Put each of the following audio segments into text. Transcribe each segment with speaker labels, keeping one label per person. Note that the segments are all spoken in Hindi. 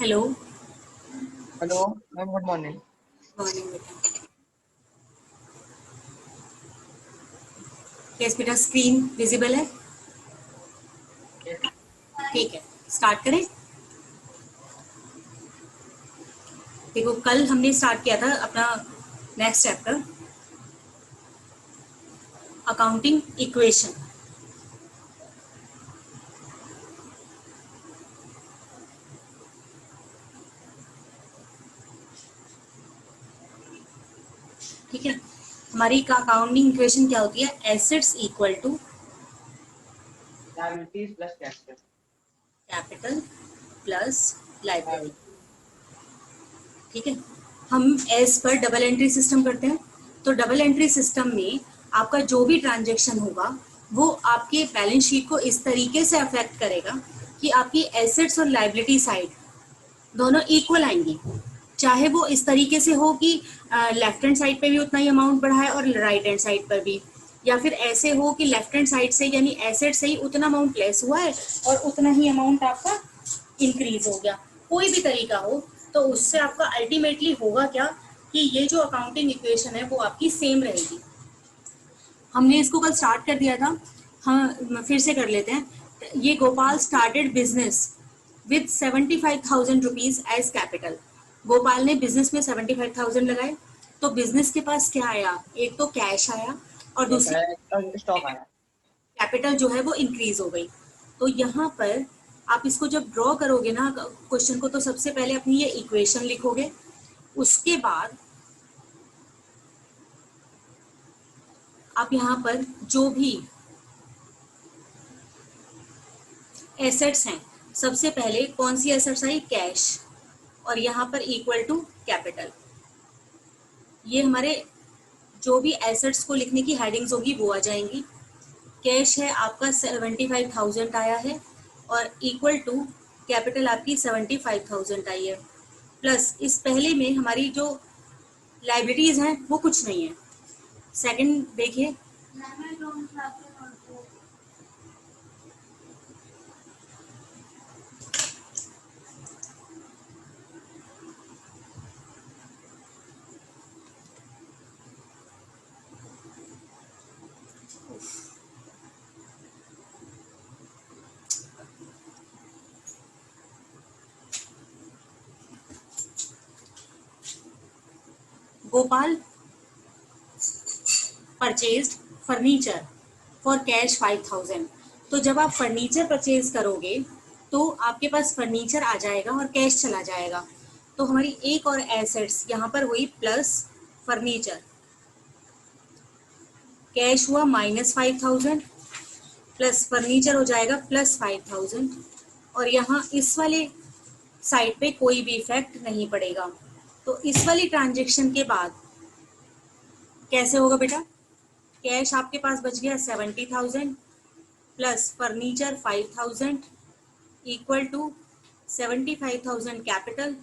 Speaker 1: Hello.
Speaker 2: Hello ma'am, good morning.
Speaker 1: Morning बेटा। यस बेटा, स्क्रीन विजिबल है? ठीक है, स्टार्ट करें। देखो, कल हमने स्टार्ट किया था अपना नेक्स्ट चैप्टर, अकाउंटिंग इक्वेशन। ठीक है, हमारी अकाउंटिंग इक्वेशन क्या होती है? Assets equal to
Speaker 2: liabilities plus capital.
Speaker 1: Capital plus liability. ठीक है, हम as per double entry system करते हैं। तो डबल एंट्री सिस्टम में आपका जो भी ट्रांजेक्शन होगा वो आपके बैलेंस शीट को इस तरीके से अफेक्ट करेगा कि आपकी एसेट्स और लाइबिलिटी साइड दोनों इक्वल आएंगी। चाहे वो इस तरीके से हो कि लेफ्ट हैंड साइड पे भी उतना ही अमाउंट बढ़ा है और राइट हैंड साइड पर भी, या फिर ऐसे हो कि लेफ्ट हैंड साइड से यानी एसेट से ही उतना अमाउंट लेस हुआ है और उतना ही अमाउंट आपका इंक्रीज हो गया। कोई भी तरीका हो, तो उससे आपका अल्टीमेटली होगा क्या कि ये जो अकाउंटिंग इक्वेशन है वो आपकी सेम रहेगी। हमने इसको कल स्टार्ट कर दिया था, हाँ फिर से कर लेते हैं। ये Gopal started business with 75,000 rupees as capital. Gopal ने बिजनेस में 75,000 लगाए, तो बिजनेस के पास क्या आया? एक तो कैश आया और दूसरी
Speaker 2: स्टॉक आया।
Speaker 1: कैपिटल जो है वो इंक्रीज हो गई। तो यहाँ पर आप इसको जब ड्रॉ करोगे ना क्वेश्चन को, तो सबसे पहले अपनी ये इक्वेशन लिखोगे। उसके बाद आप यहाँ पर जो भी एसेट्स हैं, सबसे पहले कौन सी एसेट्स आई? कैश, और यहाँ पर इक्वल टू कैपिटल। ये हमारे जो भी एसेट्स को लिखने की हेडिंग्स होगी वो आ जाएंगी। कैश है आपका 75,000 आया है और इक्वल टू कैपिटल आपकी 75,000 आई है। प्लस इस पहले में हमारी जो लाइबिलिटीज हैं वो कुछ नहीं है। सेकंड देखिए, Gopal purchased furniture for cash 5,000। तो जब आप फर्नीचर परचेज करोगे तो आपके पास फर्नीचर आ जाएगा और कैश चला जाएगा। तो हमारी एक और एसेट्स यहाँ पर हुई प्लस फर्नीचर। कैश हुआ -5,000 प्लस फर्नीचर हो जाएगा +5,000। और यहाँ इस वाले साइड पे कोई भी इफेक्ट नहीं पड़ेगा। तो इस वाली ट्रांजेक्शन के बाद कैसे होगा बेटा? कैश आपके पास बच गया 70,000 plus furniture 5,000 equal to 75,000 capital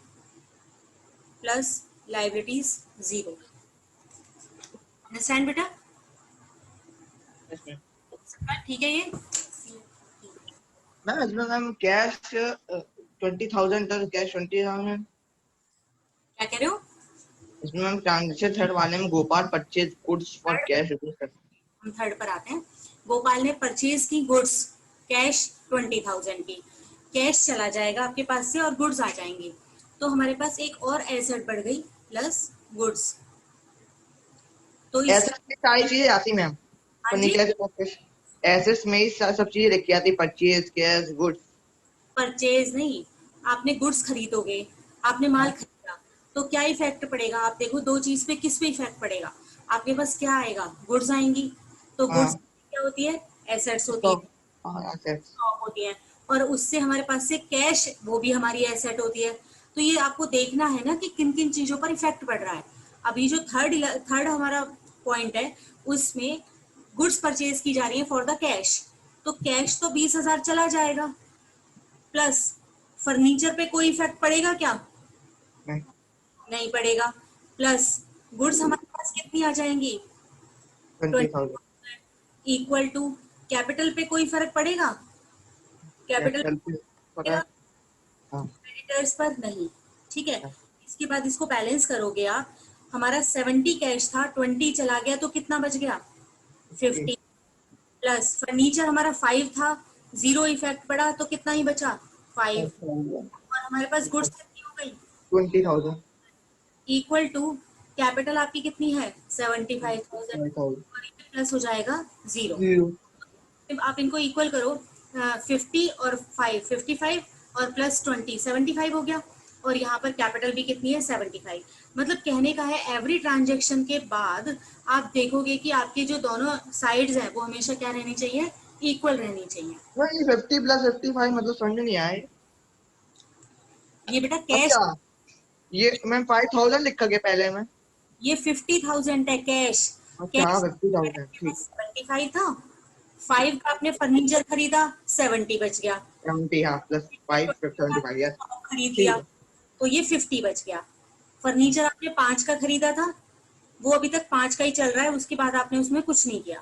Speaker 1: plus liabilities 0। Understand बेटा? सबका ठीक है ये?
Speaker 2: मैम इसमें मैम कैश 20,000 तक, कैश 20,000।
Speaker 1: क्या कह रहे हो?
Speaker 2: इसमें मैम ट्रांजेक्शन थर्ड वाले में Gopal purchase goods for
Speaker 1: third,
Speaker 2: cash.
Speaker 1: हम थर्ड पर आते हैं। गोपाल ने परचेज की गुड्स कैश 20,000 की। कैश चला जाएगा आपके पास से और गुड्स आ जाएंगे। तो हमारे पास एक और एसेट बढ़ गई प्लस गुड्स। तो इस
Speaker 2: एसेट्स में सारी चीजें आती मैम।
Speaker 1: हाँ जी,
Speaker 2: फर्नीचर के एसेट्स में ही सब चीजें लिखी आती, परचेज, कैश, गुड्स।
Speaker 1: परचेज नहीं, आपने गुड्स खरीदोगे, आपने माल खरीदा, तो क्या इफेक्ट पड़ेगा? आप देखो दो चीज पे किस पे इफेक्ट पड़ेगा। आपके पास क्या आएगा? गुड्स आएंगी। तो गुड्स
Speaker 2: हाँ,
Speaker 1: क्या होती है? एसेट्स होती है,
Speaker 2: स्टॉक। हाँ, एसेट्स।
Speaker 1: स्टॉक होती है। और उससे हमारे पास से कैश, वो भी हमारी एसेट होती है। तो ये आपको देखना है ना कि किन किन चीजों पर इफेक्ट पड़ रहा है। अभी जो थर्ड थर्ड हमारा पॉइंट है, उसमें गुड्स परचेज की जा रही है फॉर द कैश। तो कैश तो 20,000 चला जाएगा, प्लस फर्नीचर पे कोई इफेक्ट पड़ेगा क्या?
Speaker 2: नहीं,
Speaker 1: नहीं पड़ेगा। प्लस गुड्स हमारे पास कितनी आ जाएंगी?
Speaker 2: 20,000।
Speaker 1: 20 इक्वल टू कैपिटल पे कोई फर्क पड़ेगा? कैपिटल
Speaker 2: कैपिटल पे पता है। हाँ
Speaker 1: क्रेडिटर्स पर नहीं, ठीक है।
Speaker 2: हाँ,
Speaker 1: इसके बाद इसको बैलेंस करोगे आप, हमारा 70 कैश था, 20 चला गया तो कितना बच गया, 50। प्लस फर्नीचर हमारा 5 था, जीरो इफेक्ट पड़ा तो कितना ही बचा, 5। और हमारे पास गुड्स कितनी हो गई,
Speaker 2: 20,000।
Speaker 1: इक्वल टू कैपिटल आपकी कितनी है, 75,000।
Speaker 2: 5,000।
Speaker 1: और ये प्लस हो जाएगा जीरो।
Speaker 2: 0।
Speaker 1: आप इनको इक्वल करो, 50 और 5, 55 और प्लस 20, 75 हो गया। और यहाँ पर कैपिटल भी कितनी है, 75। मतलब कहने का है एवरी ट्रांजेक्शन के बाद आप देखोगे कि आपके जो दोनों साइड्स हैं वो हमेशा क्या रहनी चाहिए, इक्वल रहनी चाहिए।
Speaker 2: नहीं, 50 + 55 मतलब समझ नहीं आए।
Speaker 1: ये बेटा कैश,
Speaker 2: अच्छा, ये मैम 5,000 लिखा गया पहले में।
Speaker 1: ये 50,000 है कैश।
Speaker 2: अच्छा हाँ,
Speaker 1: कैश
Speaker 2: 50,000 ठीक।
Speaker 1: 75 था, 5 का आपने फर्नीचर खरीदा, 70 बच गया।
Speaker 2: 70, हाँ, +5 75, यस।
Speaker 1: खरीद लिया
Speaker 2: ठीक है।
Speaker 1: तो ये 50 बच गया। फर्नीचर आपने 5 का खरीदा था, वो अभी तक 5 का ही चल रहा है, उसके बाद आपने उसमें कुछ नहीं किया,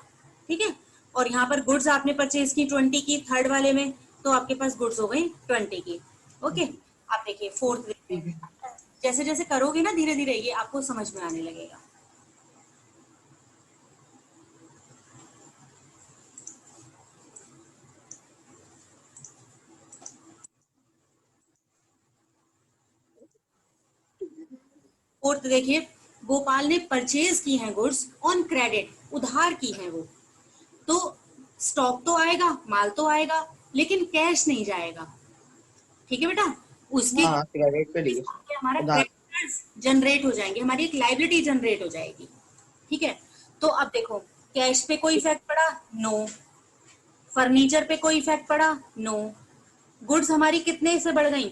Speaker 1: ठीक है। और यहाँ पर गुड्स आपने परचेज की 20 की, थर्ड वाले में, तो आपके पास गुड्स हो गई 20 की। ओके, आप देखिए फोर्थ देखते
Speaker 2: ठीक
Speaker 1: हैं।
Speaker 2: है।
Speaker 1: जैसे जैसे करोगे ना धीरे धीरे ये आपको समझ में आने लगेगा। फोर्थ देखिए, गोपाल ने परचेज की हैं गुड्स ऑन क्रेडिट, उधार की हैं वो, तो स्टॉक तो आएगा, माल तो आएगा, लेकिन कैश नहीं जाएगा, ठीक है बेटा। उसके
Speaker 2: हाँ, क्रेडिट पे लिखे।
Speaker 1: हमारा
Speaker 2: उधार।
Speaker 1: क्रेडिटर्स जनरेट हो जाएंगे, हमारी एक लाइबिलिटी जनरेट हो जाएगी, ठीक है। तो अब देखो, कैश पे कोई इफेक्ट पड़ा, नो। फर्नीचर पे कोई इफेक्ट पड़ा, नो। गुड्स हमारी कितने से बढ़ गई,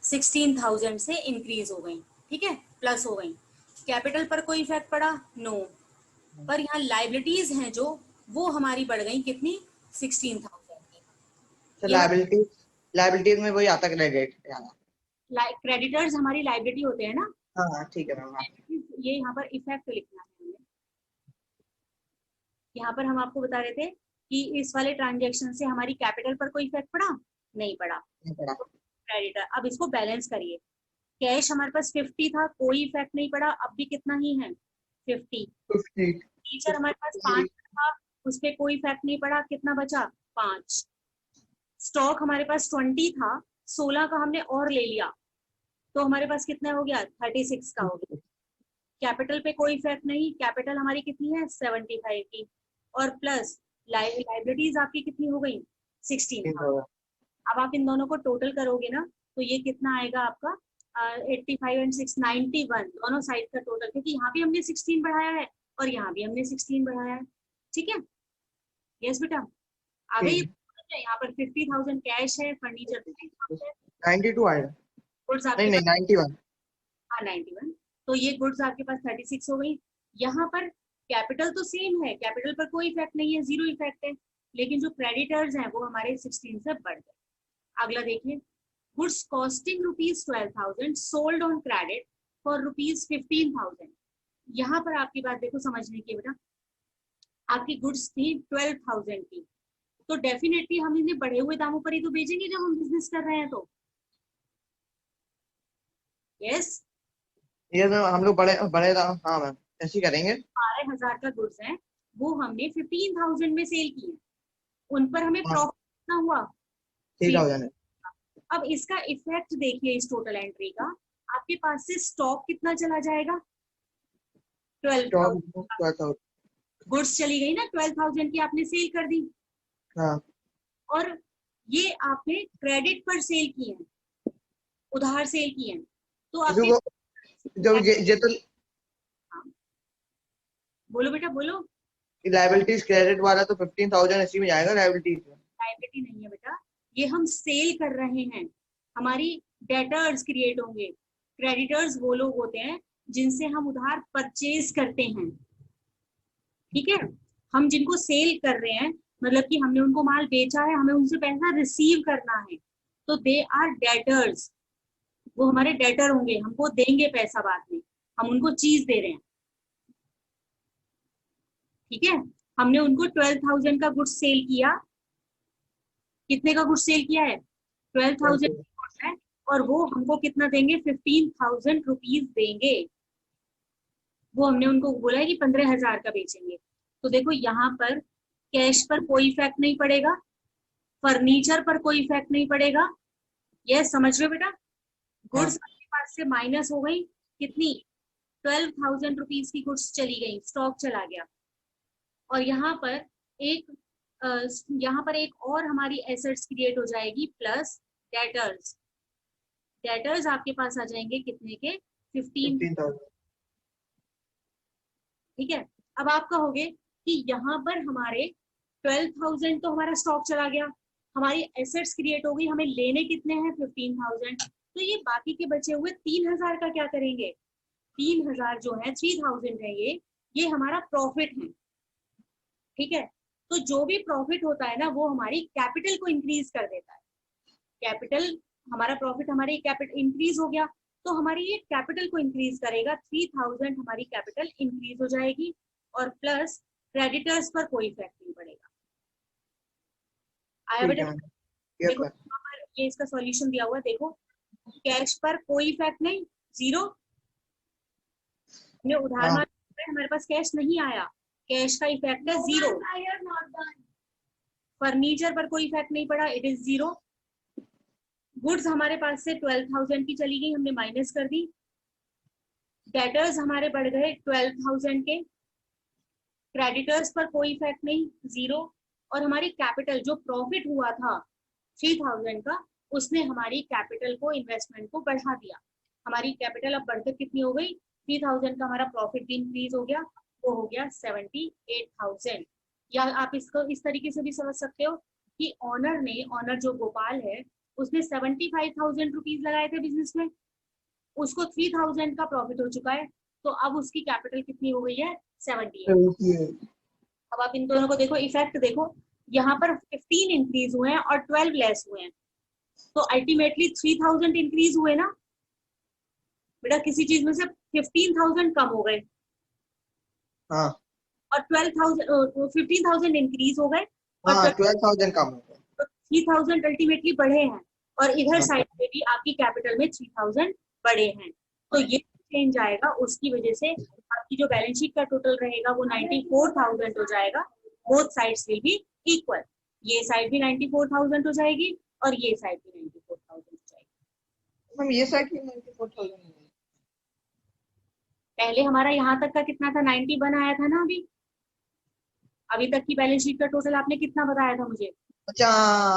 Speaker 1: 16,000 से इंक्रीज हो गई, ठीक है, प्लस हो गई। कैपिटल पर कोई इफेक्ट पड़ा, नो। पर यहाँ लाइबिलिटीज हैं जो, वो हमारी बढ़ गई कितनी, 16,000 की।
Speaker 2: तो
Speaker 1: ये हमारे
Speaker 2: लाइबिलिटीज में वही आता, क्रेडिट यार।
Speaker 1: क्रेडिटर्स हमारी लाइबिलिटी होते हैं ना।
Speaker 2: हाँ हाँ, ठीक है मैम, हाँ।
Speaker 1: ये यहाँ पर इफेक्ट लिखना है हमें। यहाँ पर हम आपको बता रहे थे कि इस वाले ट्रांजेक्शन से हमारी कैपिटल पर कोई इफेक्ट पड़ा, नहीं पड़ा,
Speaker 2: नहीं पड़ा।
Speaker 1: क्रेडिटर। अब इसको बैलेंस करिए, कैश हमारे पास 50 था, कोई इफेक्ट नहीं पड़ा, अब भी कितना ही है, 50।
Speaker 2: 50।
Speaker 1: टीचर हमारे पास 5 था, उस पर कोई इफेक्ट नहीं पड़ा, कितना बचा, 5। स्टॉक हमारे पास 20 था, 16 का हमने और ले लिया, तो हमारे पास कितना हो गया, 36 का हो गया। कैपिटल पे कोई इफेक्ट नहीं, कैपिटल हमारी कितनी है, 75 की। और प्लस लाइबिलिटीज आपकी कितनी हो गई, 16। अब आप इन दोनों को टोटल करोगे ना, तो ये कितना आएगा आपका, 85 एंड 6, 91, दोनों साइड का टोटल, क्योंकि यहाँ भी हमने 16 बढ़ाया है और यहाँ भी हमने 16 बढ़ाया है, ठीक है। यस बेटा, आ गई।
Speaker 2: ठीक
Speaker 1: यहाँ पर 50,000 कैश है, फर्नीचर
Speaker 2: है। 92 आएगा।
Speaker 1: गुड्स
Speaker 2: नहीं
Speaker 1: आपके
Speaker 2: नहीं,
Speaker 1: पास,
Speaker 2: 91।
Speaker 1: हाँ 91, तो ये गुड्स आपके पास 36 हो गई। यहाँ पर कैपिटल तो सेम है, कैपिटल पर कोई इफेक्ट नहीं है, जीरो इफेक्ट है, लेकिन जो क्रेडिटर्स हैं वो हमारे 16 से बढ़ गए। अगला देखिए, goods costing ₹12,000 sold on credit for ₹15,000। यहाँ पर आपकी बात देखो समझने की बेटा, आपकी गुड्स थी 12,000 की, तो डेफिनेटली हम इन्हें बढ़े हुए दामों पर ही तो बेचेंगे जब हम बिजनेस कर रहे हैं तो। यस,
Speaker 2: ये तो हम लोग बड़े बड़े हाँ मैम, ऐसे ही करेंगे।
Speaker 1: 12,000 का गुड्स है, वो हमने 15,000 में सेल किए, उन पर हमें
Speaker 2: हाँ,
Speaker 1: प्रॉफिट कितना हुआ, 3।
Speaker 2: 3,000 है।
Speaker 1: अब इसका इफेक्ट देखिए इस टोटल एंट्री का, आपके पास से स्टॉक कितना चला जाएगा,
Speaker 2: स्टॉक
Speaker 1: 12,000।
Speaker 2: 12,000।
Speaker 1: गुड्स चली गई ना, 12,000 की आपने सेल कर दी,
Speaker 2: हाँ,
Speaker 1: और ये आपने क्रेडिट पर सेल किए हैं, उधार सेल किए हैं, तो आपके,
Speaker 2: जो जब ये तो
Speaker 1: हाँ, बोलो बेटा बोलो।
Speaker 2: लाइबिलिटीज क्रेडिट वाला तो 15,000 इसी में जाएगा लाइबिलिटीज में।
Speaker 1: लायबिलिटी नहीं है बेटा, ये हम सेल कर रहे हैं, हमारी डेटर्स क्रिएट होंगे। क्रेडिटर्स वो लोग होते हैं जिनसे हम उधार परचेज करते हैं, ठीक है। हम जिनको सेल कर रहे हैं, मतलब कि हमने उनको माल बेचा है, हमें उनसे पैसा रिसीव करना है, तो दे आर डेटर्स, वो हमारे डेटर होंगे, हमको देंगे पैसा बाद में, हम उनको चीज दे रहे हैं, ठीक है। हमने उनको 12,000 का गुड्स सेल किया, कितने का गुड्स सेल किया है, 12,000 गुड्स है, और वो हमको कितना देंगे, 15,000 रुपीज देंगे। वो हमने उनको बोला है कि 15,000 का बेचेंगे। तो देखो यहाँ पर कैश पर कोई इफेक्ट नहीं पड़ेगा, फर्नीचर पर कोई इफेक्ट नहीं पड़ेगा। ये समझ रहे हो बेटा? गुड्स आपके पास से माइनस हो गई कितनी, 12,000 रुपीज की गुड्स चली गई, स्टॉक चला गया। और यहाँ पर एक यहाँ पर एक और हमारी एसेट्स क्रिएट हो जाएगी, प्लस डेटर्स। डेटर्स आपके पास आ जाएंगे कितने के, 15,000। ठीक है। अब आप कहोगे कि यहाँ पर हमारे 12,000 तो हमारा स्टॉक चला गया, हमारी एसेट्स क्रिएट हो गई, हमें लेने कितने हैं 15,000, तो ये बाकी के बचे हुए 3,000 का क्या करेंगे? 3,000 जो है, 3,000 है ये हमारा प्रॉफिट है। ठीक है। तो जो भी प्रॉफिट होता है ना, वो हमारी कैपिटल को इंक्रीज कर देता है। कैपिटल, हमारा प्रॉफिट हमारी कैपिटल इंक्रीज हो गया, तो हमारी ये कैपिटल को इंक्रीज करेगा, 3,000 हमारी कैपिटल इंक्रीज हो जाएगी। और प्लस क्रेडिटर्स पर कोई इफेक्ट नहीं पड़ेगा। आया बेटा? देखो यहाँ पर ये इसका सॉल्यूशन दिया हुआ है, देखो कैश पर कोई इफेक्ट नहीं, जीरो। हमने उधार हमारे पास कैश नहीं आया, कैश का इफेक्ट है जीरो। फर्नीचर पर कोई इफेक्ट नहीं पड़ा, इट इज जीरो। गुड्स हमारे पास से 12,000 की चली गई, हमने माइनस कर दी। डेटर्स हमारे बढ़ गए 12,000 के, क्रेडिटर्स पर कोई इफेक्ट नहीं, जीरो। और हमारी कैपिटल, जो प्रॉफिट हुआ था 3,000 का, उसने हमारी कैपिटल को, इन्वेस्टमेंट को बढ़ा दिया। हमारी कैपिटल अब बढ़कर कितनी हो गई, 3,000 का हमारा प्रॉफिट भी इंक्रीज हो गया, वो हो गया 78,000। या आप इसको इस तरीके से भी समझ सकते हो कि ऑनर जो गोपाल है, उसने 75,000 रुपीज लगाए थे बिजनेस में, उसको 3,000 का प्रॉफिट हो चुका है, तो अब उसकी कैपिटल कितनी हो गई है, 78। अब आप इन दोनों को देखो, इफेक्ट देखो, यहाँ पर 15 इंक्रीज हुए हैं और 12 लेस हुए हैं, तो अल्टीमेटली 3,000 इंक्रीज हुए ना बेटा, किसी चीज में से 15,000 कम हो गए।
Speaker 2: हाँ।
Speaker 1: और 15,000 इंक्रीज हो गए
Speaker 2: और 12,000 कम हो गए,
Speaker 1: तो 3,000 अल्टीमेटली बढ़े हैं। और इधर साइड पे भी आपकी कैपिटल में 3,000 बढ़े हैं, तो ये चेंज आएगा, उसकी वजह से आपकी जो बैलेंस शीट का टोटल रहेगा वो 94,000 हो जाएगा। Both sides will be equal, ये साइड भी 94,000 हो जाएगी और ये साइड भी 94,000 हो जाएगी।
Speaker 2: मैम ये साइड भी 94,000 है।
Speaker 1: पहले हमारा यहाँ तक का कितना था, 91 आया था ना। अभी तक की बैलेंस शीट का टोटल आपने कितना बताया था मुझे?
Speaker 2: अच्छा,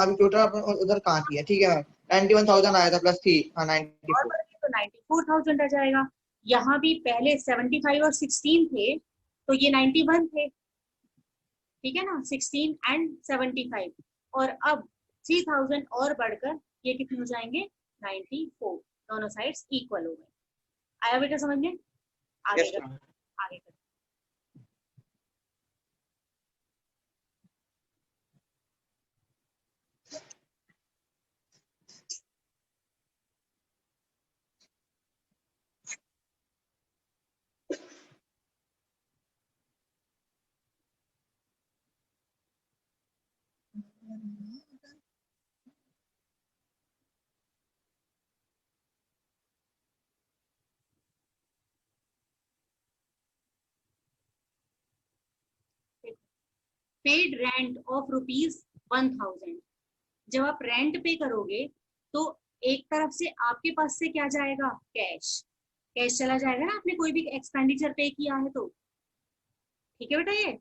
Speaker 2: अभी टोटल उधर कहाँ किया, ठीक है, 91,000 आया था प्लस 3, हाँ 94।
Speaker 1: तो 94,000 आ जाएगा। यहाँ भी पहले 75 और 16 थे, तो ये 91 थे, ठीक है ना, 16 एंड 75। और अब 3,000 और बढ़कर ये कितने हो जाएंगे, 94। दोनों साइड्स इक्वल हो गए। आया बेटा समझ में? आगे
Speaker 2: yes,
Speaker 1: आगे कर। Paid rent of ₹1,000। जब आप रेंट पे करोगे तो एक तरफ से आपके पास से क्या जाएगा, कैश। कैश चला जाएगा ना, आपने कोई भी एक्सपेंडिचर पे किया है तो, ठीक है बेटा ये।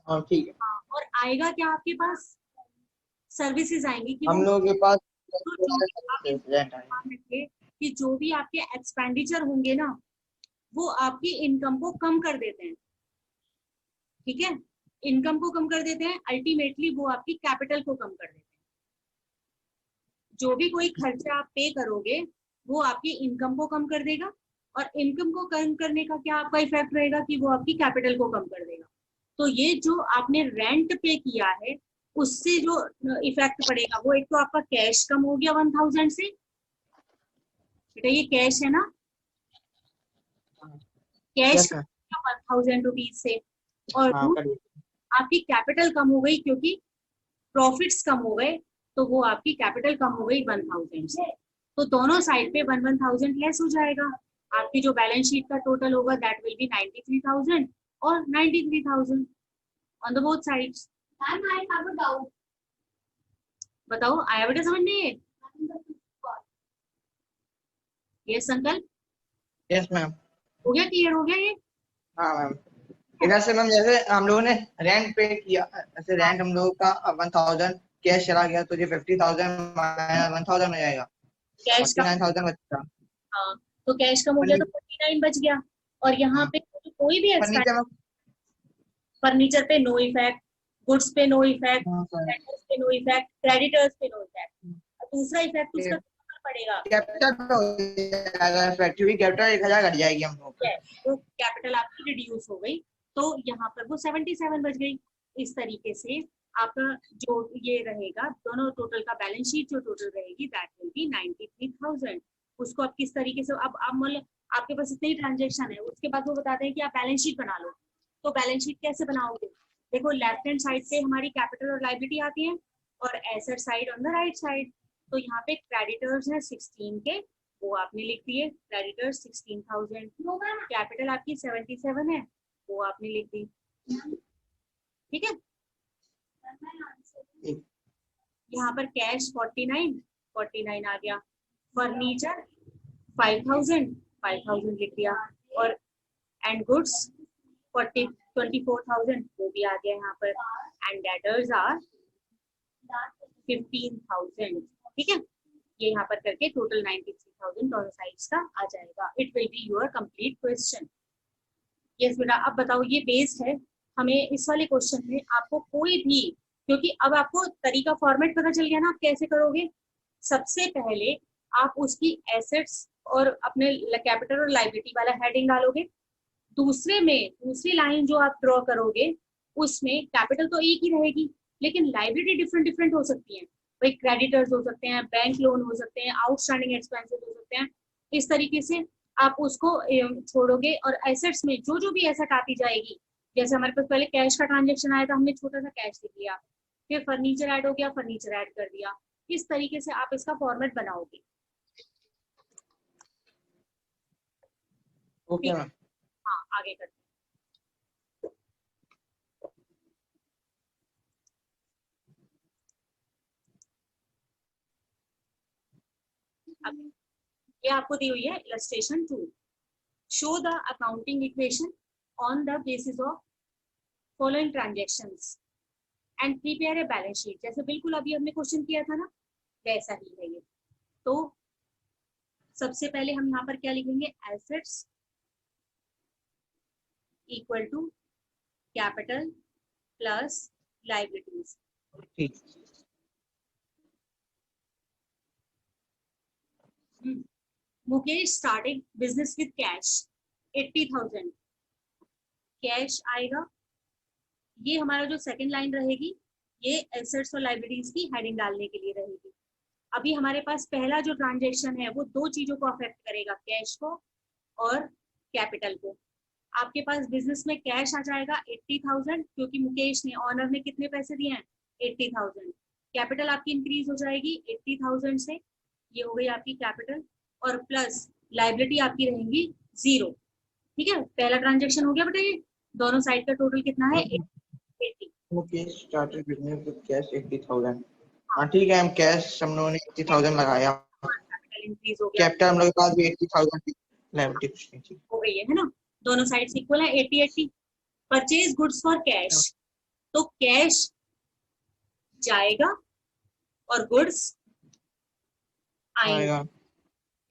Speaker 2: हाँ ठीक है।
Speaker 1: और आएगा क्या आपके पास, सर्विसेज आएंगी कि
Speaker 2: हम लोगों के पास
Speaker 1: कि जो भी आपके एक्सपेंडिचर होंगे ना, वो आपकी इनकम को कम कर देते हैं। ठीक है, इनकम को कम कर देते हैं, अल्टीमेटली वो आपकी कैपिटल को कम कर देते हैं। जो भी कोई खर्चा आप पे करोगे वो आपकी इनकम को कम कर देगा, और इनकम को कम करने का क्या आपका इफेक्ट रहेगा कि वो आपकी कैपिटल को कम कर देगा। तो ये जो आपने रेंट पे किया है उससे जो इफेक्ट पड़ेगा, वो एक तो आपका कैश कम हो गया 1,000 से, बेटा ये कैश है ना, कैश 1,000 रुपीज से। और आपकी कैपिटल कम हो गई क्योंकि प्रॉफिट्स कम हो गए, तो वो आपकी कैपिटल कम हो गई 1,000 से। तो दोनों साइड पे 1,000 लेस हो जाएगा। आपकी जो बैलेंस शीट का टोटल होगा दैट विल बी 93,000 और 93,000 on the both sides.
Speaker 3: Ma'am I have a doubt.
Speaker 1: बताओ आया बेटा समझ में? ये संकल्प
Speaker 2: यस मैम।
Speaker 1: हो गया, क्लियर हो गया ये?
Speaker 2: हाँ मैम। इधर से मैम जैसे हम लोगों ने रेंट पे किया, ऐसे रेंट हम लोगों का 1,000 कैश चला गया तो ये 50,000 माइनस 1,000 हो जाएगा,
Speaker 1: कैश का
Speaker 2: 49,000 बचता।
Speaker 1: हाँ, तो कैश कम हो गया तो 49 बच गया। और यहाँ पे कोई भी एक्स्ट्रा,
Speaker 2: फर्नीचर में
Speaker 1: फर्नीचर पे नो इफेक्ट, गुड्स पे नो इफेक्ट,
Speaker 2: हाँ सर,
Speaker 1: डेटर्स पे नो इफेक्ट, क्रेडिटर्स पे नो इफेक्ट। दूसरा इफेक्ट उसका कितना पड़ेगा?
Speaker 2: कैपिटल पे हो जाएगा इफेक्ट, क्योंकि कैपिटल 1,000 घट जाएगी हम लोग को।
Speaker 1: तो कैपिटल आपकी रिड्यूस हो गई, तो यहाँ पर वो 77 बच गई। इस तरीके से आपका जो ये रहेगा दोनों टोटल का बैलेंस शीट जो टोटल रहेगी दैट विल बी 93,000। उसको आप किस तरीके से, अब आप मतलब आपके पास इतने ही ट्रांजेक्शन है, उसके बाद वो बताते हैं कि आप बैलेंस शीट बना लो। तो बैलेंस शीट कैसे बनाओगे? देखो लेफ्ट हैंड साइड पे हमारी कैपिटल और लायबिलिटी आती है और asset side on the right side. तो यहाँ पे क्रेडिटर्स है 16 के, वो आपने लिख दिए, क्रेडिटर्स 16,000। कैपिटल आपकी 77 है, वो आपने लिख दी। ठीक है, यहाँ पर कैश 49 आ गया, फर्नीचर 5,000 लिख दिया, और एंड गुड्स 24,000 वो भी आ गया यहाँ पर, एंड डेटर्स आर 15,000। ठीक है, ये यहाँ पर करके टोटल 93,000 दोनों साइड्स का आ जाएगा। It will be your complete question. Yes बेटा, अब बताओ, ये बेस्ड है हमें इस वाले क्वेश्चन में आपको कोई भी, क्योंकि अब आपको तरीका फॉर्मेट पता चल गया ना, आप कैसे करोगे। सबसे पहले आप उसकी एसेट्स और अपने कैपिटल और लायबिलिटी वाला हेडिंग डालोगे। दूसरे में दूसरी लाइन जो आप ड्रॉ करोगे उसमें कैपिटल तो एक ही रहेगी, लेकिन लायबिलिटी डिफरेंट डिफरेंट हो सकती है। भाई क्रेडिटर्स हो सकते हैं, बैंक लोन हो सकते हैं, आउटस्टैंडिंग एक्सपेंसेस हो सकते हैं। इस तरीके से आप उसको छोड़ोगे, और एसेट्स में जो जो भी एसेट आती जाएगी, जैसे हमारे पास पहले कैश का ट्रांजेक्शन आया था, हमने छोटा सा कैश लिख लिया, फिर फर्नीचर ऐड हो गया, फर्नीचर ऐड कर दिया। इस तरीके से आप इसका फॉर्मेट बनाओगे।
Speaker 2: Okay ma'am.
Speaker 1: हाँ, आगे करते हैं। अब ये आपको दी हुई है illustration 2। Show the accounting equation on the basis of following transactions and prepare a balance sheet. जैसे बिल्कुल अभी हमने क्वेश्चन किया था ना, वैसा ही है ये। तो सबसे पहले हम यहाँ पर क्या लिखेंगे, assets equal to capital plus liabilities.
Speaker 2: ठीक।
Speaker 1: Mukesh starting business with cash 80,000, cash आएगा। ये हमारा जो सेकंड लाइन रहेगी, ये एसेट्स और लायबिलिटीज की हेडिंग डालने के लिए रहेगी। अभी हमारे पास पहला जो ट्रांजेक्शन है वो दो चीजों को अफेक्ट करेगा, कैश को और कैपिटल को। आपके पास बिजनेस में कैश आ जाएगा 80,000, क्योंकि मुकेश ने, ऑनर ने कितने पैसे दिए हैं, 80,000। कैपिटल आपकी इंक्रीज हो जाएगी 80,000 से, ये हो गई आपकी कैपिटल, और प्लस लायबिलिटी आपकी रहेंगी 0। ठीक है, पहला ट्रांजेक्शन हो गया बेटा। ये दोनों साइड का टोटल कितना है, 80।
Speaker 2: Okay, started business with cash 80,000। हाँ ठीक है, हम कैश हम लोगों ने 80,000 लगाया,
Speaker 1: कैपिटल इंक्रीज हो गया,
Speaker 2: कैपिटल हम लोग के पास भी 80,000 थी, लायबिलिटी कुछ नहीं थी।
Speaker 1: हो गई है ना। दोनों साइड इक्वल है, 80-80। परचेज गुड्स फॉर कैश, तो कैश जाएगा और गुड्स आएगा।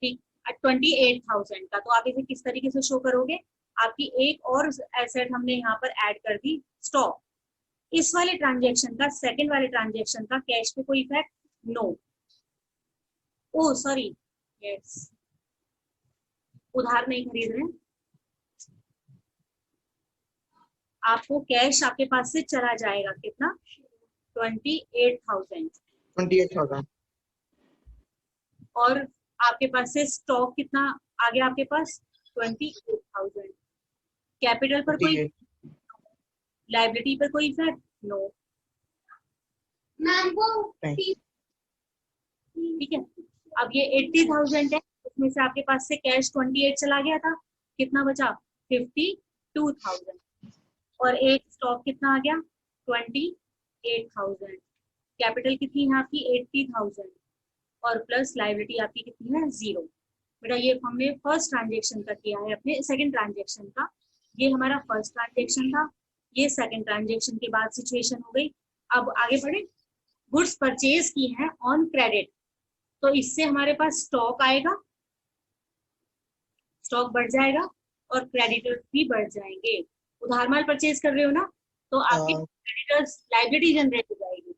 Speaker 1: ठीक, 28,000 का। तो आप इसे किस तरीके से शो करोगे, आपकी एक और एसेट हमने यहाँ पर ऐड कर दी, स्टॉक। इस वाले ट्रांजेक्शन का, सेकंड वाले ट्रांजेक्शन का कैश पे कोई इफेक्ट नो। ओ सॉरी, यस, उधार नहीं खरीद रहे, आपको कैश आपके पास से चला जाएगा कितना, 28,000,
Speaker 2: 28,000।
Speaker 1: और आपके पास से स्टॉक कितना आ गया आपके पास, 28,000। कैपिटल पर कोई, लायबिलिटी पर कोई इफेक्ट नो।
Speaker 3: मैम वो
Speaker 1: ठीक है, अब ये 80,000 है, उसमें से आपके पास से कैश 28 चला गया था, कितना बचा 52,000, और एक स्टॉक कितना आ गया 28,000। कैपिटल कितनी है आपकी 80,000, और प्लस लायबिलिटी आपकी कितनी है 0। बेटा ये हमने फर्स्ट ट्रांजेक्शन का किया है, अपने सेकंड ट्रांजेक्शन का, ये हमारा फर्स्ट ट्रांजेक्शन था, ये सेकंड ट्रांजेक्शन के बाद सिचुएशन हो गई। अब आगे बढ़े, गुड्स परचेज की है ऑन क्रेडिट, तो इससे हमारे पास स्टॉक आएगा, स्टॉक बढ़ जाएगा, और क्रेडिटर्स भी बढ़ जाएंगे। उधार माल परचेज कर रहे हो ना, तो आपकी क्रेडिटर्स लायबिलिटी जनरेट हो जाएगी,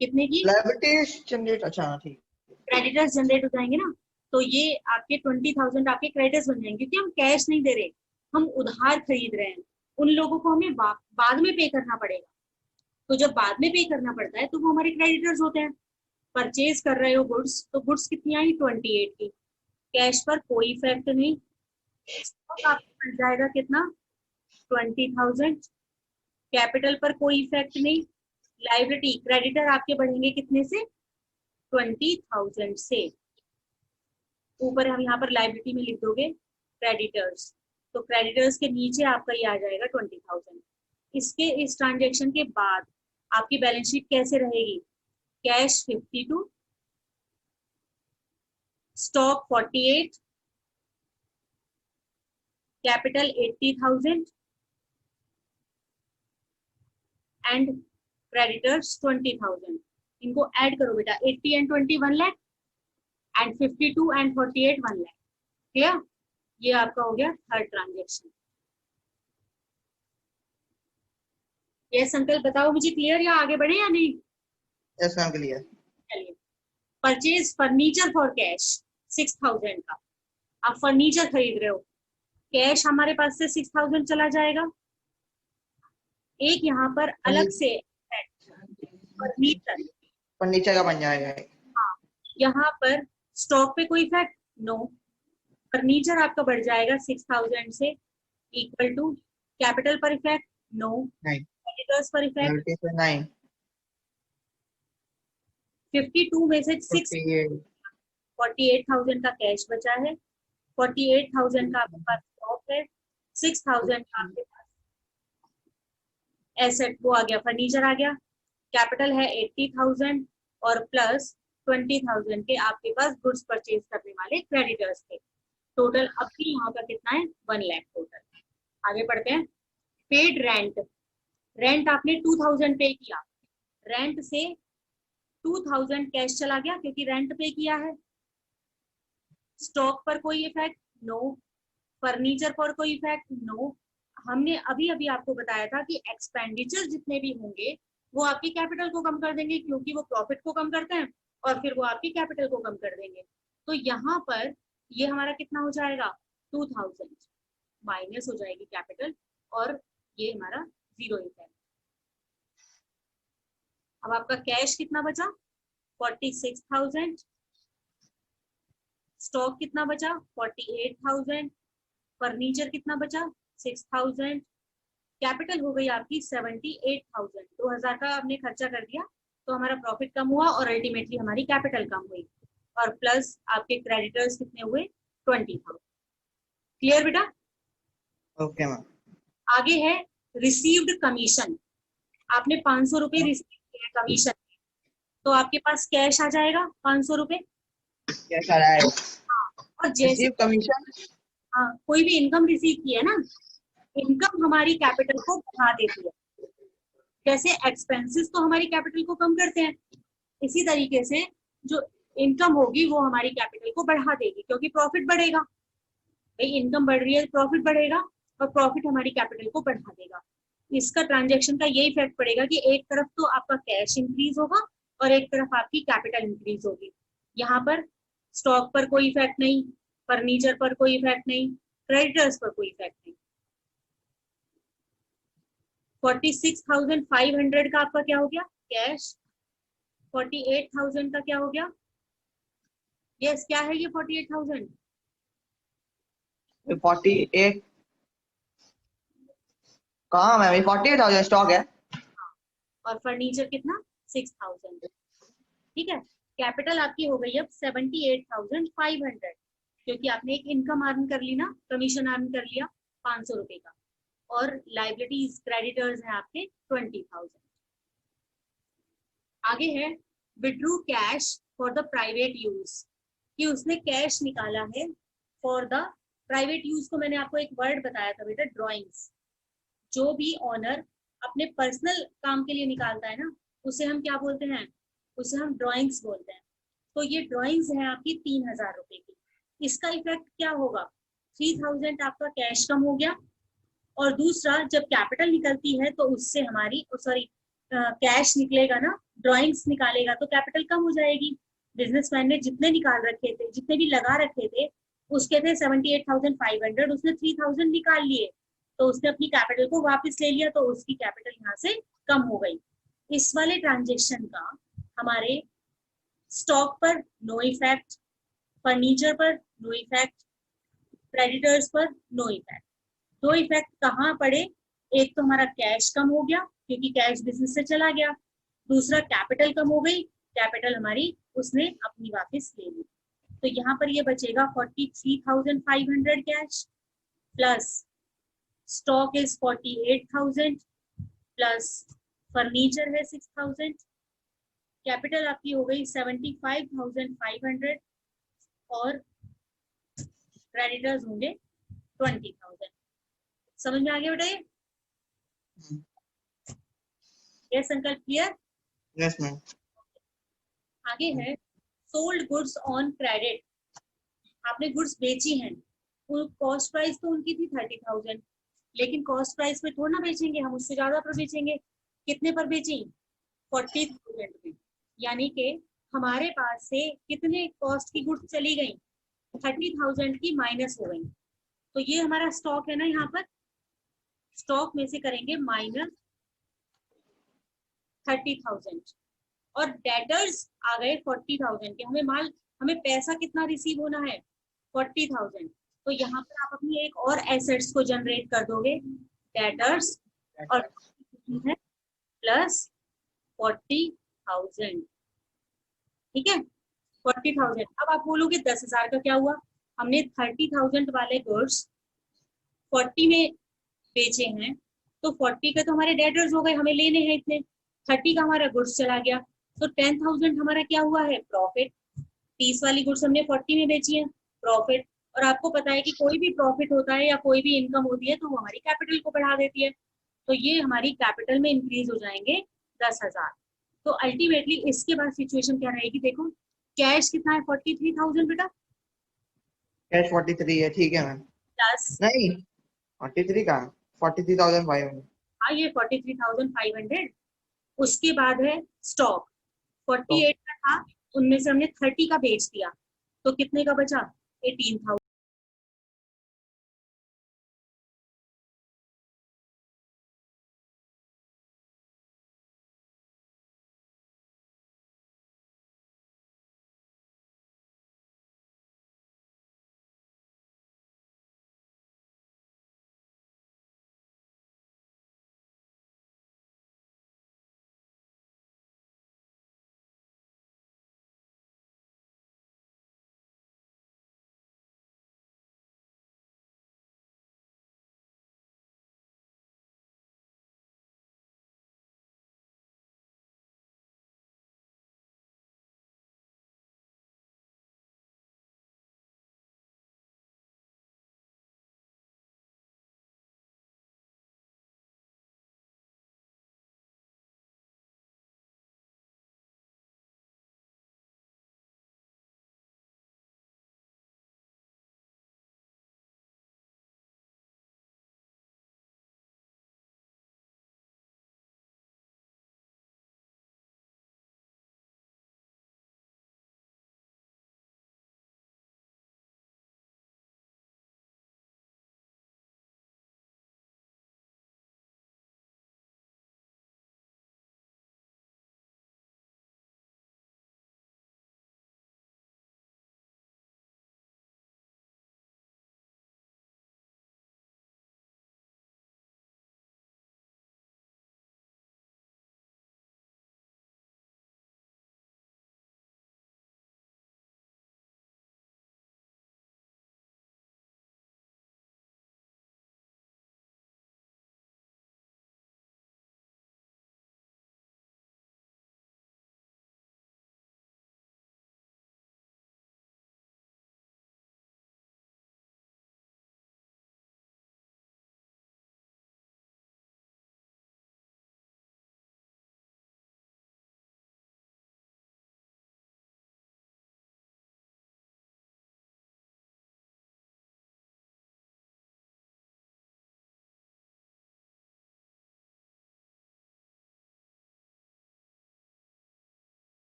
Speaker 1: कितने की
Speaker 2: लायबिलिटीज जनरेट, अच्छा ठीक,
Speaker 1: क्रेडिटर्स जनरेट हो जाएंगे ना, तो ये आपके 20,000 आपके क्रेडिटर्स बन जाएंगे, क्योंकि हम कैश नहीं दे रहे, हम उधार खरीद रहे हैं, उन लोगों को हमें बाद में पे करना पड़ेगा। तो जब बाद में पे करना पड़ता है तो वो हमारे क्रेडिटर्स होते हैं। परचेज कर रहे हो गुड्स, तो गुड्स कितनी आई 28 की, कैश पर कोई इफेक्ट नहीं, स्टॉक आपको मिल जाएगा कितना 20,000, कैपिटल पर कोई इफेक्ट नहीं, लायबिलिटी क्रेडिटर आपके बढ़ेंगे कितने से 20,000 से। ऊपर हम यहाँ पर लायबिलिटी में लिख दोगे क्रेडिटर्स, तो क्रेडिटर्स के नीचे आपका ये आ जाएगा 20,000। इसके इस ट्रांजेक्शन के बाद आपकी बैलेंस शीट कैसे रहेगी, cash 52, stock 48, capital 80,000 and creditors 20,000। इनको ऐड करो बेटा, 80 and 20 1 lakh, and 52 and 48 1 lakh. Clear, ये आपका हो गया थर्ड ट्रांजेक्शन। यस अंकल बताओ मुझे, क्लियर या आगे बढ़े या नहीं?
Speaker 2: Yes ma'am clear.
Speaker 1: चलिए, परचेज फर्नीचर फॉर कैश 6,000 का, आप फर्नीचर खरीद रहे हो, कैश हमारे पास से 6,000 चला जाएगा। एक यहाँ पर अलग से फर्नीचर,
Speaker 2: फर्नीचर का बन जाएगा।
Speaker 1: हाँ, यहाँ पर स्टॉक पे कोई इफेक्ट नो, फर्नीचर आपका बढ़ जाएगा 6,000 से, इक्वल टू कैपिटल पर इफेक्ट नो, क्रेडिटर्स पर इफेक्ट
Speaker 2: 9,
Speaker 1: 52 में से 48,000 का कैश बचा है, 48,000 का आपके पास स्टॉक है, 6,000 का आपके पास एसेट वो आ गया, फर्नीचर आ गया, कैपिटल है 80,000, और प्लस 20,000 के आपके पास गुड्स परचेज करने वाले क्रेडिटर्स थे। टोटल अभी यहाँ का कितना है 1 लाख टोटल। आगे बढ़ते हैं, पेड रेंट, रेंट आपने 2,000 पे किया, रेंट से 2,000 कैश चला गया क्योंकि रेंट पे किया है, स्टॉक पर कोई इफेक्ट नो, फर्नीचर पर कोई इफेक्ट नो। हमने अभी अभी आपको बताया था कि एक्सपेंडिचर जितने भी होंगे वो आपकी कैपिटल को कम कर देंगे, क्योंकि वो प्रॉफिट को कम करते हैं, और फिर वो आपकी कैपिटल को कम कर देंगे। तो यहाँ पर ये हमारा कितना हो जाएगा 2,000 माइनस हो जाएगी कैपिटल, और ये हमारा 0 इफेक्ट। अब आपका कैश कितना बचा 46,000, स्टॉक कितना बचा 48,000, फर्नीचर कितना बचा 6,000, कैपिटल हो गई आपकी 78,000। 2,000 का आपने खर्चा कर दिया तो हमारा प्रॉफिट कम हुआ, और अल्टीमेटली हमारी कैपिटल कम हुई, और प्लस आपके क्रेडिटर्स कितने हुए 20,000। क्लियर बेटा?
Speaker 2: Okay ma'am.
Speaker 1: आगे है रिसीव्ड कमीशन, आपने 500 रुपए रिसीव किया कमीशन, तो आपके पास कैश आ जाएगा 500 रुपए।
Speaker 2: कैश आ रहा है,
Speaker 1: और जैसे
Speaker 2: रिसीव कमीशन,
Speaker 1: हाँ, कोई भी इनकम रिसीव की है ना, इनकम हमारी कैपिटल को बढ़ा देती है, जैसे एक्सपेंसेस तो हमारी कैपिटल को कम करते हैं, इसी तरीके से जो इनकम होगी वो हमारी कैपिटल को बढ़ा देगी, क्योंकि प्रॉफिट बढ़ेगा, भाई इनकम बढ़ रही है प्रॉफिट बढ़ेगा, और प्रॉफिट हमारी कैपिटल को बढ़ा देगा। इसका ट्रांजेक्शन का ये इफेक्ट पड़ेगा कि एक तरफ तो आपका कैश इंक्रीज होगा और एक तरफ आपकी कैपिटल इंक्रीज होगी। यहाँ पर स्टॉक पर कोई इफेक्ट नहीं, फर्नीचर पर कोई इफेक्ट नहीं, क्रेडिटर्स पर कोई इफेक्ट नहीं। 46,500 का आपका क्या हो गया कैश, 48,000 का क्या हो गया, यस क्या है ये 48,000,
Speaker 2: 48 कहाँ मैम, ये 48,000 स्टॉक है,
Speaker 1: और फर्नीचर कितना 6,000। ठीक है, कैपिटल आपकी हो गई अब 78,500, क्योंकि आपने एक इनकम अर्न कर ली ना, कमीशन अर्न कर लिया 500 रुपए का, और लाइबिलिटीज क्रेडिटर्स हैं आपके 20,000। आगे है withdrew cash for the private use, कि उसने कैश निकाला है फॉर द प्राइवेट यूज को मैंने आपको एक वर्ड बताया था बेटा, ड्रॉइंग्स। जो भी ऑनर अपने पर्सनल काम के लिए निकालता है ना, उसे हम क्या बोलते हैं, उसे हम ड्रॉइंग्स बोलते हैं। तो ये ड्रॉइंग्स हैं आपकी 3,000 रुपए की। इसका इफेक्ट क्या होगा, 3,000 आपका कैश कम हो गया, और दूसरा जब कैपिटल निकलती है तो उससे हमारी सॉरी कैश निकलेगा ना, ड्रॉइंग्स निकालेगा तो कैपिटल कम हो जाएगी। बिजनेसमैन ने जितने निकाल रखे थे, जितने भी लगा रखे थे, उसके थे 78,500, उसने 3,000 निकाल लिए, तो उसने अपनी कैपिटल को वापस ले लिया, तो उसकी कैपिटल यहाँ से कम हो गई। इस वाले ट्रांजेक्शन का हमारे स्टॉक पर नो इफेक्ट, फर्नीचर पर नो इफेक्ट, क्रेडिटर्स पर नो इफेक्ट। दो इफेक्ट कहाँ पड़े, एक तो हमारा कैश कम हो गया क्योंकि कैश बिजनेस से चला गया, दूसरा कैपिटल कम हो गई, कैपिटल हमारी उसने अपनी वापस ले ली। तो यहाँ पर ये बचेगा 43,500 cash, plus stock is 48,000, plus furniture है 6,000, कैपिटल आपकी हो गई 75,500, और क्रेडिटर्स होंगे 20,000। समझ में आ गया बेटा ये? Yes uncle, clear?
Speaker 2: Yes ma'am.
Speaker 1: आगे है सोल्ड गुड्स ऑन क्रेडिट। आपने गुड्स बेची हैं, कॉस्ट प्राइस तो उनकी थी 30,000, लेकिन कॉस्ट प्राइस में थोड़ा ना बेचेंगे हम, उससे ज्यादा पर बेचेंगे। कितने पर बेची, 40,000 में। यानी कि हमारे पास से कितने कॉस्ट की गुड्स चली गई, 30,000 की माइनस हो गई। तो ये हमारा स्टॉक है ना, यहाँ पर स्टॉक में से करेंगे माइनस 30,000, और डेटर्स आ गए 40,000 के। हमें पैसा कितना रिसीव होना है, 40,000। तो यहाँ पर आप अपनी एक और एसेट्स को जनरेट कर दोगे, डेटर्स और प्लस 40,000, ठीक है, 40,000। अब आप बोलोगे 10,000 का क्या हुआ, हमने 30,000 वाले गुड्स 40 में बेचे हैं, तो 40 का तो हमारे डेटर्स हो गए, हमें लेने हैं इतने, 30 का हमारा गुड्स चला गया, तो 10,000 हमारा क्या हुआ है, प्रॉफिट। 30 वाली गुड्स हमने 40 में बेची है, प्रॉफिट। और आपको पता है कि कोई भी प्रॉफिट होता है या कोई भी इनकम होती है तो वो हमारी कैपिटल को बढ़ा देती है, तो ये हमारी कैपिटल में इंक्रीज हो जाएंगे 10,000। तो अल्टीमेटली इसके बाद सिचुएशन क्या रहेगी, देखो कैश कितना है, 43,000 बेटा,
Speaker 2: कैश 43 है, ठीक है मैम।
Speaker 1: प्लस,
Speaker 2: नहीं 43 का, 43,500।
Speaker 1: हाँ ये 43,500, उसके बाद है स्टॉक,
Speaker 2: तो
Speaker 1: 48 का था, उनमें से हमने 30 का बेच दिया, तो कितने का बचा, 18,000।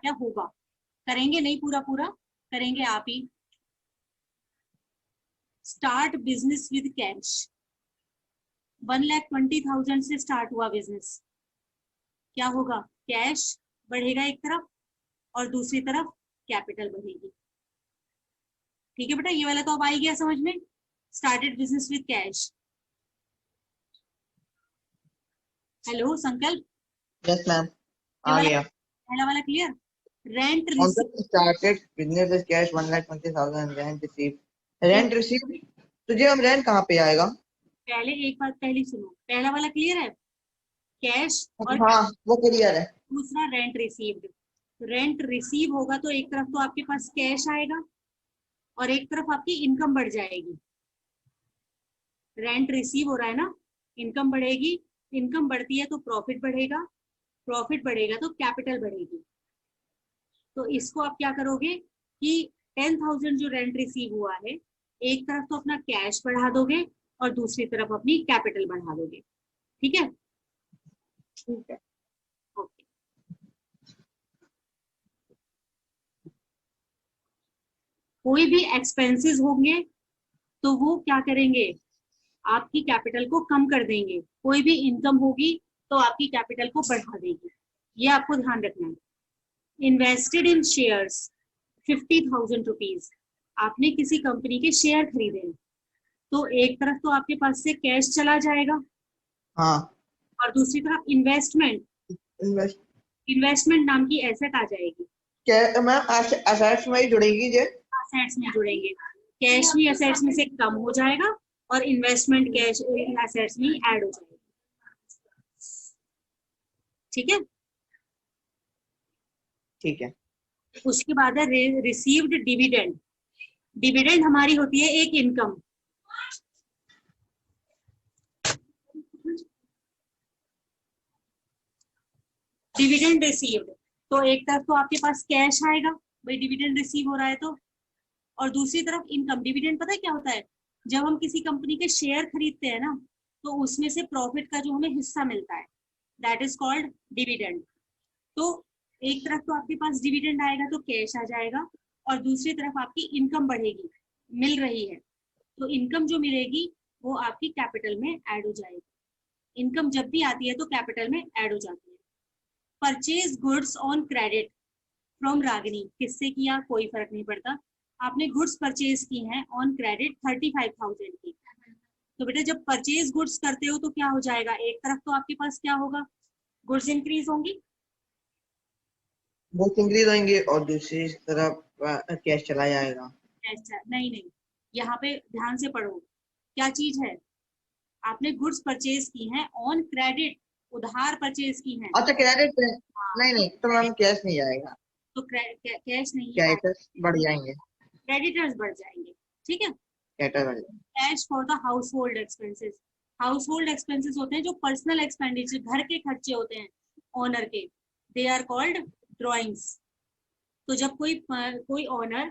Speaker 1: क्या होगा, करेंगे नहीं पूरा पूरा, करेंगे आप ही। स्टार्ट बिजनेस विद कैश, 1,20,000 से स्टार्ट हुआ बिजनेस, क्या होगा, कैश बढ़ेगा एक तरफ और दूसरी तरफ कैपिटल बढ़ेगी। ठीक है बेटा, ये वाला तो अब आ ही गया समझ में, started business with cash. Hello संकल्प,
Speaker 2: यस मैम,
Speaker 1: ये
Speaker 2: आ
Speaker 1: वाला
Speaker 2: गया।
Speaker 1: पहला वाला clear. Rent
Speaker 2: On
Speaker 1: receive,
Speaker 2: the started business with cash 1,20,000 rent received. Rent received, तुझे अब रेंट कहाँ पे आएगा?
Speaker 1: पहले एक बात पहली सुनो, पहला वाला क्लियर है, कैश और
Speaker 2: हाँ वो क्लियर है।
Speaker 1: दूसरा रेंट रिसीव्ड। रेंट रिसीव होगा तो एक तरफ तो आपके पास कैश आएगा और एक तरफ आपकी इनकम बढ़ जाएगी। रेंट रिसीव हो रहा है ना, इनकम बढ़ेगी, इनकम बढ़ती है तो प्रॉफिट बढ़ेगा, प्रॉफिट बढ़ेगा तो कैपिटल बढ़ेगी। तो इसको आप क्या करोगे कि 10,000 जो रेंट रिसीव हुआ है, एक तरफ तो अपना कैश बढ़ा दोगे और दूसरी तरफ अपनी कैपिटल बढ़ा दोगे। ठीक है,
Speaker 2: ठीक है।
Speaker 1: ओके। कोई भी एक्सपेंसेस होंगे तो वो क्या करेंगे, आपकी कैपिटल को कम कर देंगे। कोई भी इनकम होगी तो आपकी कैपिटल को बढ़ा देगी, ये आपको ध्यान रखना है। इन्वेस्टेड इन शेयर्स 50,000 रुपीज, आपने किसी कंपनी के शेयर खरीदे हैं, तो एक तरफ तो आपके पास से कैश चला जाएगा
Speaker 2: हाँ,
Speaker 1: और दूसरी तरफ इन्वेस्टमेंट,
Speaker 2: इन्वेस्ट
Speaker 1: इन्वेस्टमेंट नाम की एसेट आ जाएगी।
Speaker 2: क्या मैम असेट्स में ही जुड़ेगी जे?
Speaker 1: एसेट्स में जुड़ेंगे, कैश भी एसेट्स में से कम हो जाएगा और इन्वेस्टमेंट कैश एसेट्स में ऐड हो जाएगा। ठीक है,
Speaker 2: ठीक है।
Speaker 1: उसके बाद है रिसीव्ड डिविडेंड। डिविडेंड हमारी होती है एक इनकम, डिविडेंड रिसीव्ड, तो एक तरफ तो आपके पास कैश आएगा, भाई डिविडेंड रिसीव हो रहा है तो, और दूसरी तरफ इनकम। डिविडेंड पता है क्या होता है, जब हम किसी कंपनी के शेयर खरीदते हैं ना, तो उसमें से प्रॉफिट का जो हमें हिस्सा मिलता है, दैट इज कॉल्ड डिविडेंड। तो एक तरफ तो आपके पास डिविडेंड आएगा तो कैश आ जाएगा और दूसरी तरफ आपकी इनकम बढ़ेगी, मिल रही है, तो इनकम जो मिलेगी वो आपकी कैपिटल में ऐड हो जाएगी। इनकम जब भी आती है तो कैपिटल में ऐड हो जाती है। Purchase goods on credit from Ragini, किससे किया कोई फर्क नहीं पड़ता, आपने गुड्स परचेज की हैं ऑन क्रेडिट 35,000 की। तो बेटा जब परचेज गुड्स करते हो तो क्या हो जाएगा, एक तरफ तो आपके पास क्या होगा, गुड्स इंक्रीज होंगी,
Speaker 2: वो इंक्रीज होंगे और दूसरी तरफ कैश चला जाएगा।
Speaker 1: नहीं नहीं, यहाँ पे ध्यान से पढ़ो, क्या चीज है, आपने गुड्स परचेज की हैं ऑन क्रेडिट, उधार परचेज की हैं।
Speaker 2: अच्छा क्रेडिट पे,
Speaker 1: हाँ,
Speaker 2: नहीं नहीं तो मैम कैश नहीं आएगा,
Speaker 1: तो कैश नहीं आएगा,
Speaker 2: कैश बढ़ जाएंगे,
Speaker 1: क्रेडिटर्स बढ़ जाएंगे। ठीक है,
Speaker 2: कैटर बढ़ जाएंगे।
Speaker 1: Cash for the house hold expenses, house hold expenses होते हैं जो पर्सनल एक्सपेंडिचर, घर के खर्चे होते हैं ओनर के, दे आर कॉल्ड ड्रॉइंग्स। तो जब कोई ओनर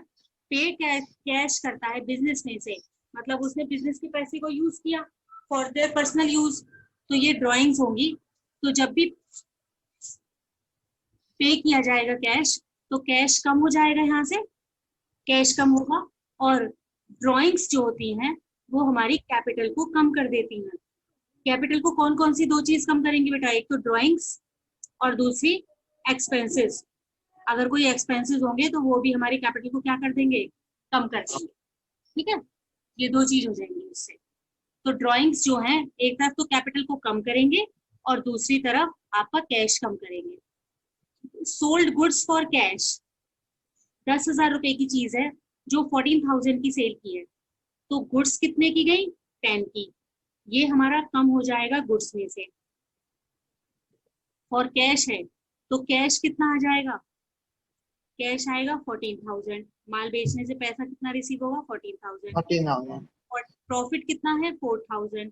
Speaker 1: पे कैश करता है बिजनेस में से, मतलब उसने बिजनेस के पैसे को यूज किया फॉर देयर पर्सनल यूज, तो ये ड्रॉइंग्स होंगी। तो जब भी पे किया जाएगा कैश, तो कैश कम हो जाएगा, यहाँ से कैश कम होगा और ड्रॉइंग्स जो होती हैं वो हमारी कैपिटल को कम कर देती हैं। कैपिटल को कौन कौन सी दो चीज कम करेंगे बेटा, एक तो ड्रॉइंग्स और दूसरी एक्सपेंसेस। अगर कोई एक्सपेंसेस होंगे तो वो भी हमारी कैपिटल को क्या कर देंगे, कम कर देंगे। ठीक है, ये दो चीज हो जाएंगी उससे। तो ड्रॉइंग्स जो हैं एक तरफ तो कैपिटल को कम करेंगे और दूसरी तरफ आपका कैश कम करेंगे। सोल्ड गुड्स फॉर कैश, 10,000 रुपए की चीज है जो 14,000 की सेल की है, तो गुड्स कितने की गई, 10 की, ये हमारा कम हो जाएगा गुड्स में से। और कैश है तो कैश कितना आ जाएगा, कैश आएगा 14,000, माल बेचने से पैसा कितना रिसीव होगा 14,000,
Speaker 2: 14,000।
Speaker 1: और प्रॉफिट कितना है 4,000।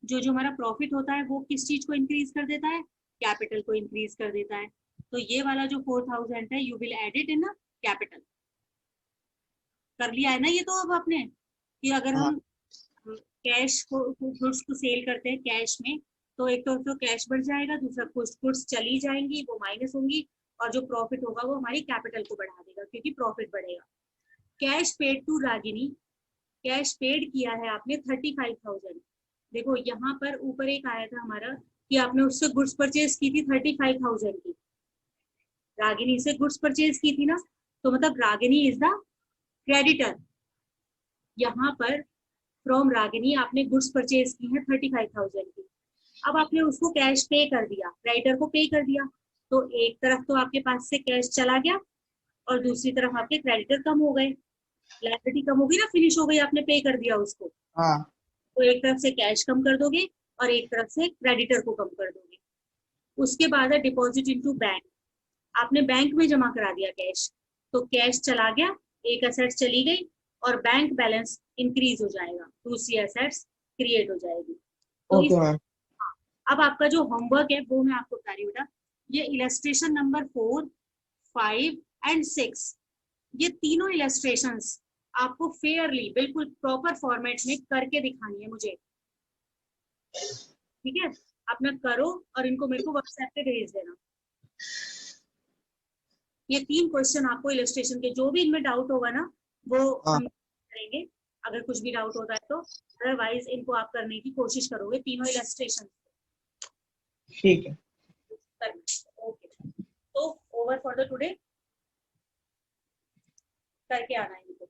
Speaker 1: जो हमारा प्रॉफिट होता है वो किस चीज को इंक्रीज कर देता है, कैपिटल को इंक्रीज कर देता है। तो ये वाला जो 4,000 है you will add it in capital. कर लिया है ना ये तो अब आपने, कि अगर
Speaker 2: हाँ
Speaker 1: हम कैश को गुड्स को सेल करते हैं कैश में, तो एक तो कैश बढ़ जाएगा, दूसरा गुड्स चली जाएंगी वो माइनस होंगी, और जो प्रॉफिट होगा वो हमारी कैपिटल को बढ़ा देगा क्योंकि प्रॉफिट बढ़ेगा। Cash paid to Ragini, cash paid किया है आपने 35,000। देखो यहाँ पर ऊपर एक आया था हमारा कि आपने उससे गुड्स परचेज की थी 35,000 की, रागिनी से गुड्स परचेज की थी ना, तो मतलब रागिनी इज द क्रेडिटर। यहाँ पर फ्रॉम रागिनी आपने गुड्स परचेज की है 35,000 की। अब आपने उसको कैश पे कर दिया, क्रेडिटर को पे कर दिया, तो एक तरफ तो आपके पास से कैश चला गया और दूसरी तरफ आपके क्रेडिटर कम हो गए, लायबिलिटी कम होगी ना, फिनिश हो गई, आपने पे कर दिया उसको।
Speaker 2: हाँ
Speaker 1: तो एक तरफ से कैश कम कर दोगे और एक तरफ से क्रेडिटर को कम कर दोगे। उसके बाद है डिपॉजिट इनटू बैंक, आपने बैंक में जमा करा दिया कैश, तो कैश चला गया, एक एसेट चली गई और बैंक बैलेंस इंक्रीज हो जाएगा, दूसरी एसेट्स क्रिएट हो जाएगी। तो
Speaker 2: ओके मैम।
Speaker 1: अब आपका जो होमवर्क है वो मैं आपको बता रही हूँ बेटा, ये इलस्ट्रेशन नंबर 4, 5 एंड 6, ये तीनों इलस्ट्रेशंस आपको फेयरली बिल्कुल प्रॉपर फॉर्मेट में करके दिखानी है मुझे, ठीक है? अपना करो और इनको मेरे को व्हाट्सएप पे भेज देना। ये 3 क्वेश्चन आपको इलस्ट्रेशन के, जो भी इनमें डाउट होगा ना वो
Speaker 2: हाँ
Speaker 1: हम करेंगे, अगर कुछ भी डाउट होता है तो, अदरवाइज इनको आप करने की कोशिश करोगे तीनों इलस्ट्रेशन
Speaker 2: ठीक है।
Speaker 1: करना। ओके, तो ओवर फॉर द टुडे, करके आना है इनको।